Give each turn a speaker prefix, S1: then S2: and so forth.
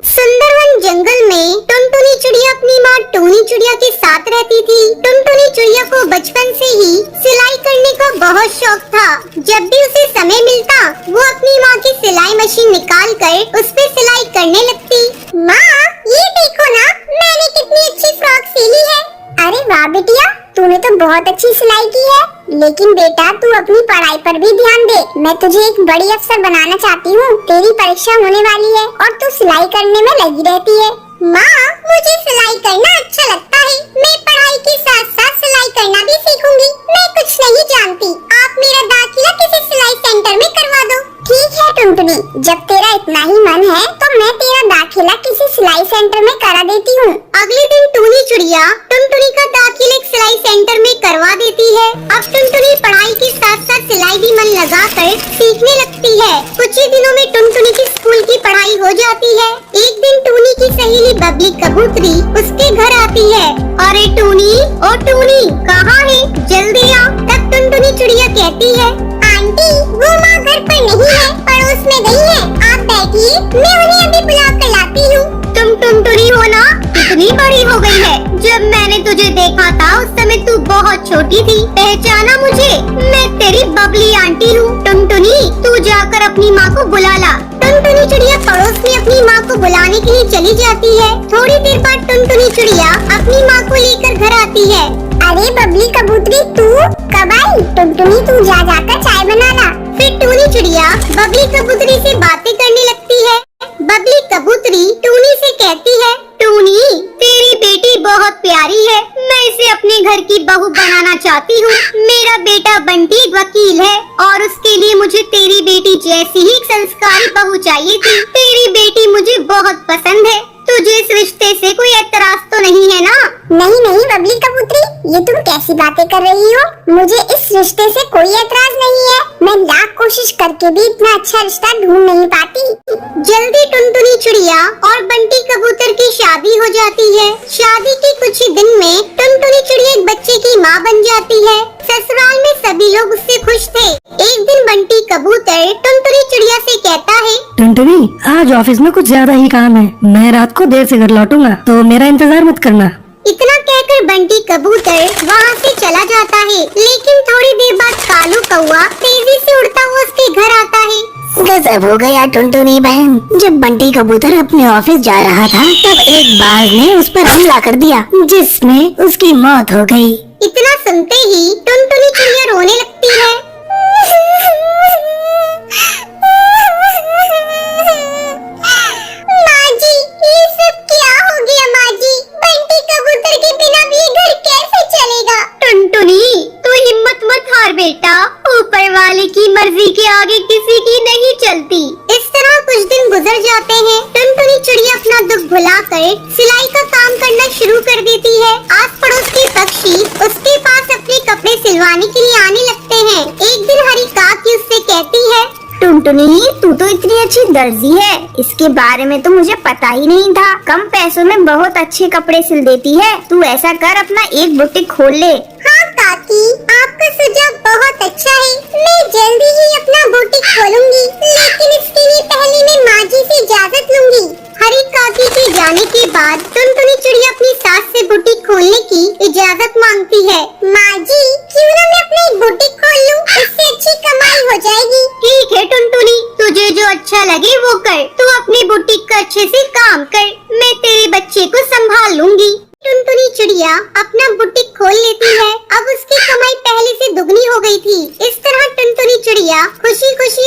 S1: सुंदरवन जंगल में टुनटुनी चिड़िया अपनी माँ टूनी चिड़िया के साथ रहती थी। टुनटुनी चिड़िया को बचपन से ही सिलाई करने का बहुत शौक था। जब भी उसे समय मिलता वो अपनी माँ की सिलाई मशीन निकाल कर उस पे सिलाई करने लगती। माँ ये देखो ना, मैंने कितनी अच्छी फ्रॉक सिली है। अरे वाह बिटिया, तूने तो बहुत अच्छी सिलाई की है। लेकिन बेटा तू अपनी पढ़ाई पर भी ध्यान दे। मैं तुझे एक बड़ी अफसर बनाना चाहती हूँ। तेरी परीक्षा होने वाली है और तू सिलाई करने में लगी रहती है। माँ मुझे सिलाई करना अच्छा लगता है। मैं पढ़ाई के साथ साथ सिलाई करना भी सीखूंगी। मैं कुछ नहीं जानती, आप मेरा दाखिला किसी सिलाई सेंटर में करवा दो। ठीक है टुनटुनी, जब तेरा इतना ही मन है तो मैं तेरा दाखिला किसी सिलाई सेंटर में करा देती हूँ। अगले दिन टूनी चिड़िया टुनटुनी का दाखिला एक सिलाई सेंटर में करवा देती है। अब टुनटुनी पढ़ाई के साथ साथ सिलाई भी मन लगा कर सीखने लगती है। कुछ ही दिनों में टुनटुनी की स्कूल की पढ़ाई हो जाती है। एक दिन टूनी की सहेली बबली कबूतरी उसके घर आती है। अरे टूनी, ओ टूनी कहाँ है, जल्दी आ। तब टुनटुनी चिड़िया कहती है, आंटी वो माँ घर पर नहीं है, पड़ोस में गई है। आप बैठिए, मैं उन्हें अभी बुला कर लाती हूँ। तुम टुनटुनी हो ना, कितनी बड़ी हो गई है। जब मैंने तुझे देखा था उस समय तू बहुत छोटी थी। पहचाना मुझे? मैं तेरी बबली आंटी हूँ। टुनटुनी तू जाकर अपनी माँ को बुला ला। टुनटुनी चिड़िया पड़ोस में अपनी माँ को बुलाने के लिए चली जाती है। थोड़ी देर बाद टुनटुनी चिड़िया अपनी माँ को लेकर घर आती है। अरे बबली कबूतरी तू कब आई? टुनटुनी तू जा जाकर चाय बना ला। फिर टूनी चिड़िया बबली कबूतरी से बातें करने लगती है। बबली कबूतरी टूनी से कहती है, टूनी तेरी बेटी बहुत प्यारी है, मैं इसे अपने घर की बहू बनाना चाहती हूँ। मेरा बेटा बंटी वकील है और उसके लिए मुझे तेरी बेटी जैसी ही एक संस्कारी बहू चाहिए थी। तेरी बेटी मुझे बहुत पसंद है। तुझे इस रिश्ते से कोई एतराज तो नहीं है ना? नहीं नहीं बबली कबूतरी, ये तुम कैसी बातें कर रही हो? मुझे इस रिश्ते से कोई एतराज नहीं है। मैं लाख कोशिश करके भी इतना अच्छा रिश्ता ढूंढ नहीं पाती। जल्दी टुनटुनी चिड़िया और बंटी कबूतर की शादी हो जाती है। शादी के कुछ ही दिन में टुनटुनी चिड़िया एक बच्चे की माँ बन जाती है। ससुराल में सभी लोग उससे खुश थे। एक दिन बंटी कबूतर टुनटुनी चिड़िया से कहता है,
S2: टुनटुनी आज ऑफिस में कुछ ज्यादा ही काम है, मैं रात को देर से घर लौटूंगा, तो मेरा इंतजार मत करना।
S1: इतना कहकर बंटी कबूतर वहाँ से चला जाता है। लेकिन थोड़ी देर बाद कालू कौआ तेजी से उड़ता हुआ उसके घर आता है।
S3: गजब हो गया टुनटुनी बहन, जब बंटी कबूतर अपने ऑफिस जा रहा था तब एक बाघ ने उस पर हमला कर दिया, जिसमें उसकी मौत हो गई।
S1: इतना सुनते ही टुनटुनी चिड़िया रोने लगती है। माँ जी, ये सब क्या हो गया माँ जी? बंटी कबूतर के बिना भी ये घर कैसे चलेगा? टुनटुनी तू हिम्मत मत हार बेटा, ऊपर वाले की मर्जी के आगे किसी की नहीं चलती। इस तरह कुछ दिन गुजर जाते हैं। टुनटुनी चिड़िया अपना दुख भुलाकर सिलाई का काम करना शुरू कर देती है। आस पड़ोस के पक्षी उसके पास अपने कपड़े सिलवाने के लिए आने लगते हैं। एक दिन हरी काकी उससे कहती है,
S3: टुनटुनी तू तो इतनी अच्छी दर्जी है, इसके बारे में तो मुझे पता ही नहीं था। कम पैसों में बहुत अच्छे कपड़े सिल देती है। तू ऐसा कर, अपना एक बुटीक खोल ले।
S1: हाँ काकी, आपका सुझाव बहुत अच्छा है। मैं जल्दी ही अपना बुटीक खोलूंगी, लेकिन इसके लिए पहले मैं माँ जी से इजाजत लूंगी। हरी काकी के जाने के बाद टुनटुनी चिड़िया अपनी सास से बुटीक खोलने की इजाजत मांगती है। माँ जी क्यों ना मैं अपनी एक बुटीक खोल लूं, इससे अच्छी कमाई हो जाएगी। ठीक है टुनटुनी, तुझे जो अच्छा लगे वो कर। तू अपनी बुटीक का अच्छे से काम कर, मैं तेरे बच्चे को संभाल लूंगी। टुनटुनी चिड़िया अपना बुटीक खोल लेती है। अब उसकी कमाई पहले से दुगनी हो गई थी। इस तरह टुनटुनी चिड़िया खुशी खुशी